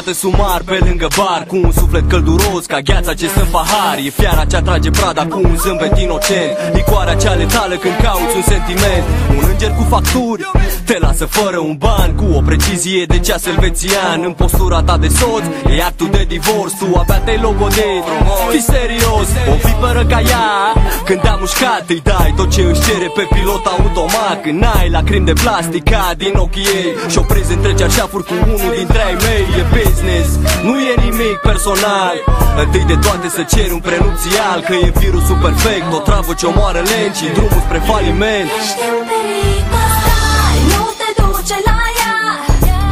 îmbrăcată sumar pe lângă bar, cu un suflet călduros ca gheața ce stă în pahar. E fiara ce atrage prada cu un zâmbet inocent, licoarea cea letală când cauți un sentiment. Un înger cu facturi te lasă fără un ban, cu o precizie de ceas elvețian. În postura ta de soț e actul de divorț, tu abia te-ai logodit. Fii serios, o viperă ca ea, când te-a mușcat îi dai tot ce își cere pe pilot automat. Când n-ai lacrimi de plastic din ochii ei și oprezi între cearșafuri cu unul dintre ai mei. E business, nu e nimic personal. Întâi de toate să ceri un prenupțial, că e virusul perfect, o travă ce omoară lent și drumul spre faliment. Ești în pericol, stai, nu te duce la ea,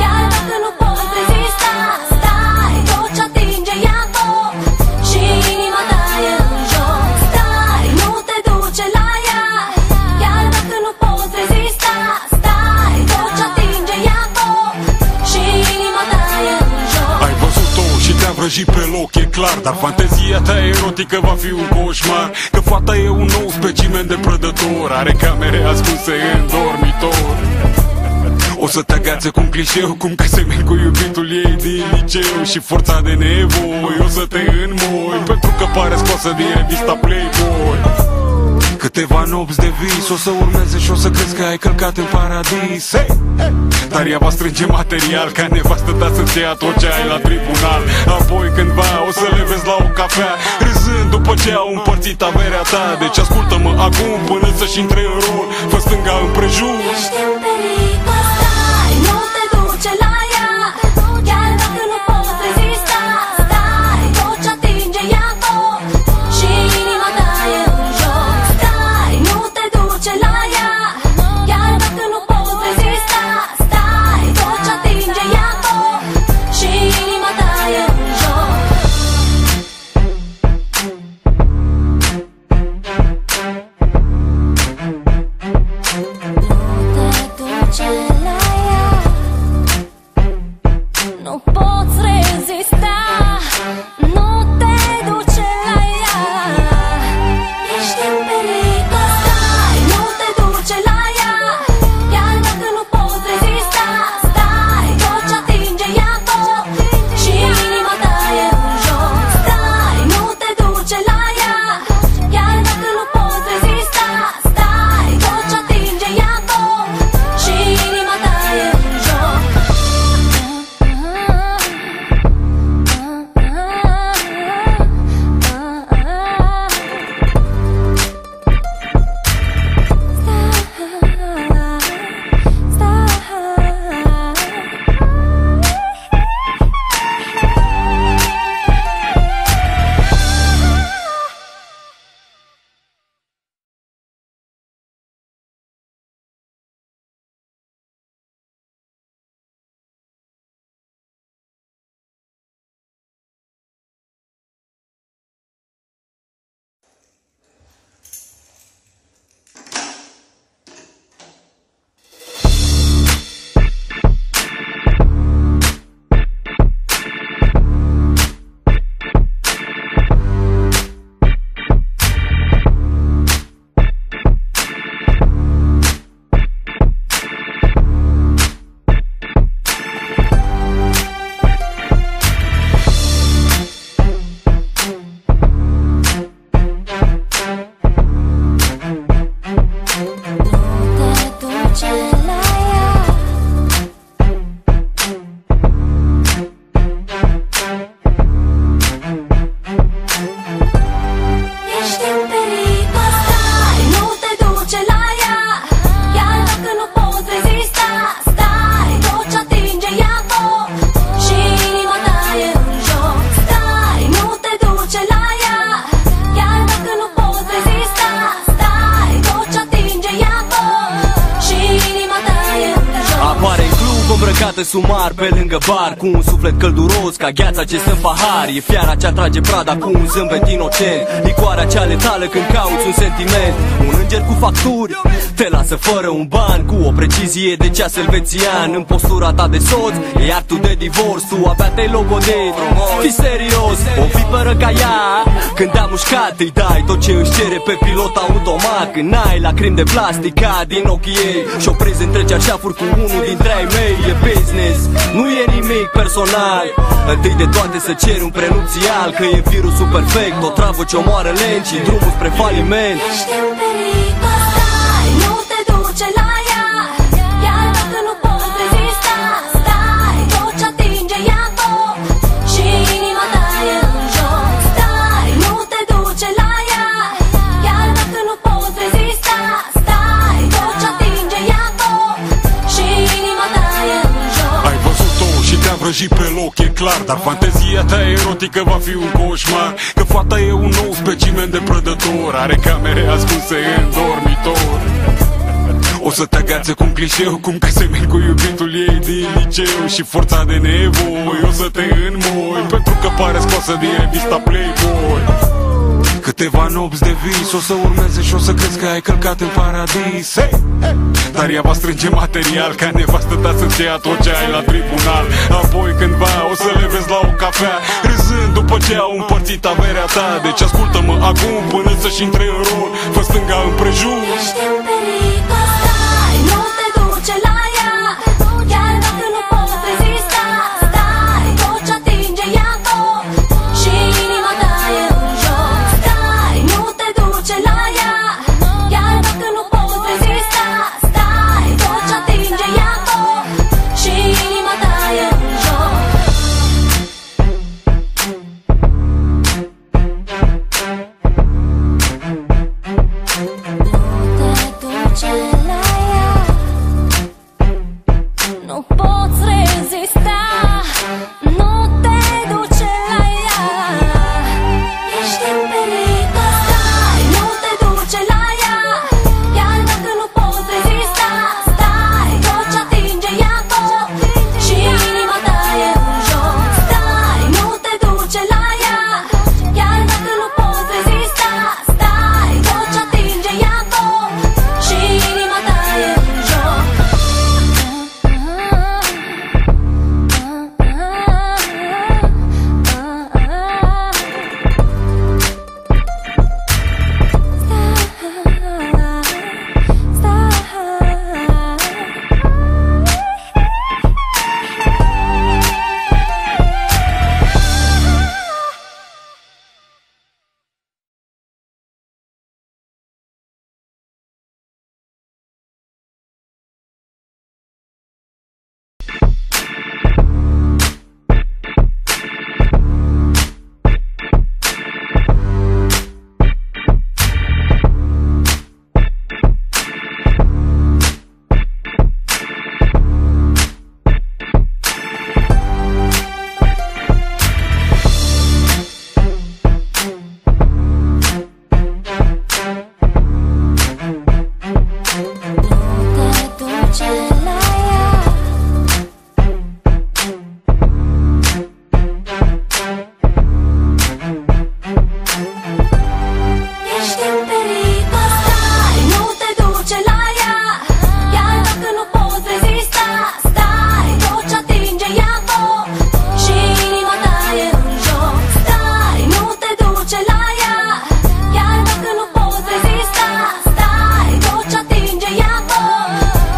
iar dacă nu poți rezista, stai, tot ce atinge ia foc și inima ta e în joc. Stai, nu te duce la ea, iar dacă nu poți rezista, stai, tot ce atinge ia foc și inima ta e în joc. Ai văzut-o și te-a vrăjit pe loc, e clar, dar fantezia ta erotică va fi un coșmar. Că fata e un nou specimen de prădător, are camere ascunse în dormitor. O să te agațe cu un clișeu, cum că semeni cu iubitul ei din liceu. Și forța de nevoi o să te înmoi, pentru că pare scoasă din revista Playboy. Câteva nopți de vis o să urmeze și o să crezi că ai călcat în paradis, hey! Dar ea va strânge material ca nevastă ta să-ți ia tot ce ai la tribunal. Apoi cândva o să le vezi la o cafea, râzând după ce au împărțit averea ta. Deci ascultă-mă acum până să-și intre în rol, fă stânga împrejur. Ești în pericol, stai, nu te duce la ea, chiar dacă nu poți rezista, stai, tot ce atinge ia foc și inima ta e în joc. Stai, nu te duce la ea, chiar dacă nu poți rezista, stai, tot ce atinge ia foc și inima ta e în joc. Nu poți rezista, nu te duce la ea, ești în pericol, stai, nu te duce la ea, iar dacă nu poți rezista, stai, tot ce atinge ia foc și inima ta e în joc. Stai, nu te duce la ea, iar dacă nu poți rezista, stai, tot ce atinge ia foc și inima ta e în joc. Ești în pericol, stai, nu te duce la ea, iar dacă nu poți rezista, stai, tot ce atinge ia foc și inima ta e în joc. Stai, nu te duce la ea, iar dacă nu poți rezista, stai, tot ce atinge ia foc și inima ta e în joc. Apare în club îmbrăcată sumar pe lângă bar, cu un suflet călduros ca gheața ce stă în pahar. E fiara ce atrage prada cu un zâmbet inocent, licoarea cea letală când cauți un sentiment. Un înger cu facturi te lasă fără un ban, cu o precizie de ceas elvețian. În postura ta de soț e actul de divorț, tu abia te-ai logodit. Fii serios, o viperă ca ea, când te-a mușcat îi dai tot ce își cere pe pilot automat. Când n-ai lacrimi de plastic din ochii ei și oprezi între cearșafuri cu unul dintre ai mei. E business, business, nu e nimic personal. Întâi de toate să ceri un prenupțial, că e virusul perfect, o travă ce omoară lent și drumul spre faliment. Ești în pericol, stai, nu te duce la ea. Iar dacă nu poți rezista, stai, tot ce atinge ia foc și inima ta e în joc. Stai, nu te duce la ea. Iar dacă nu poți rezista, stai, tot ce atinge ia foc și inima ta e în joc. Ai văzut-o și te-a vrăjit pe loc, e clar, dar fantezia ta erotică va fi un coșmar. Că fata e un nou specimen de prădător, are camere ascunse în dormitor. O să te agațe cu un clișeu, cum că semeni cu iubitul ei din liceu. Și forța de nevoi o să te înmoi, pentru că pare scoasă din revista Playboy. Câteva nopți de vis o să urmeze și o să crezi că ai călcat în paradis, hey! Dar ea va strânge material ca nevastă ta să-ți ia tot ce ai la tribunal. Apoi cândva o să le vezi la o cafea, râzând după ce au împărțit averea ta. Deci ascultă-mă acum până să-și intre în rol, fă stânga împrejur. Ești în pericol, stai, nu te duce la ea. Chiar dacă nu poți rezista, stai, tot ce atinge ia foc și inima ta e în joc. Stai, nu te duce la ea. Chiar dacă nu poți rezista, stai, tot ce atinge ia foc și inima ta e în joc. Nu poți rezista, nu te duce la ea. Ești în pericol, stai, nu te duce la ea. Iar dacă nu poți rezista, stai, tot ce atinge ia foc și inima ta e în joc. Stai, nu te duce la ea. Iar dacă nu poți rezista, stai, tot ce atinge ia foc și inima ta e în joc. Ești în pericol, stai, nu te duce la ea. Iar dacă nu poți rezista, stai, tot ce atinge ia foc și inima ta e în joc. Stai, nu te duce la ea. Iar dacă nu poți rezista, stai, tot ce atinge ia foc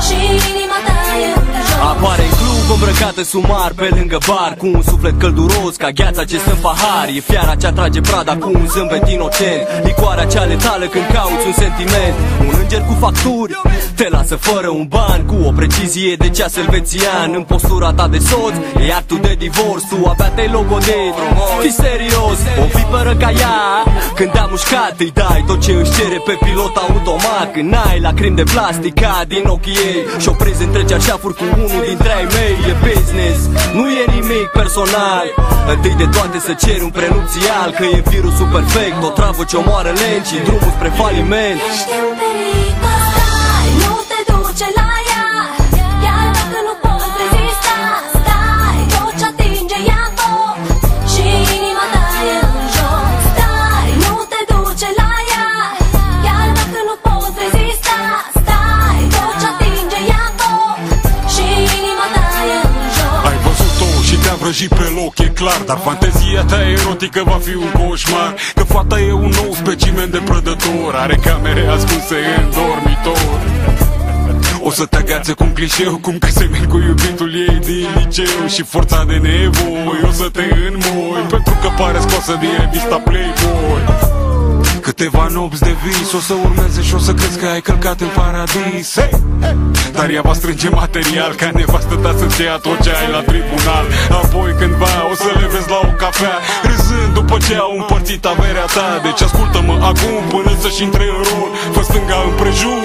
și inima ta e în joc. Apare în club îmbrăcată sumar pe lângă bar, cu un suflet călduros ca gheața ce stă în pahar. E fiara ce atrage prada cu un zâmbet inocent, licoarea cea letală când cauți un sentiment. Un înger cu facturi te lasă fără un ban, cu o precizie de ceas elvețian. În postura ta de soț e actul de divorț, tu abia te-ai logodit. Fii serios, o viperă ca ea, când te-a mușcat îi dai tot ce își cere pe pilot automat. Când n-ai lacrimi de plastic ca din ochii ei și o prinzi între cearșafuri cu unul dintre ai mei. E business, nu e nimic personal. Întâi de toate să ceri un prenupțial, că e virusul perfect, o travă ce omoară lent și drumul spre faliment. Ești în pericol, stai, nu te duce la ea. Iar dacă nu poți rezista, stai, tot ce atinge ia foc și inima ta e în joc. Stai, nu te duce la ea. Iar dacă nu poți rezista, stai, tot ce atinge ia foc și inima ta e în joc. Ai văzut-o și te-a vrăjit pe loc, e clar, dar fantezia ta erotică va fi un coșmar. Că fata e un nou specimen de prădător, are camere ascunse în dormitor. O să te agațe cu un clișeu, cum că semeni cu iubitul ei din liceu. Și forța de nevoi o să te înmoi, pentru că pare scoasă din revista Playboy. Câteva nopți de vis o să urmeze și o să crezi că ai călcat în paradis, hey! Dar ea va strânge material ca nevastă ta să-ți ia tot ce ai la tribunal. Apoi cândva o să le vezi la o cafea, râzând după ce au împărțit averea ta. Deci ascultă-mă acum până să-și intre în rol, fă stânga împrejur.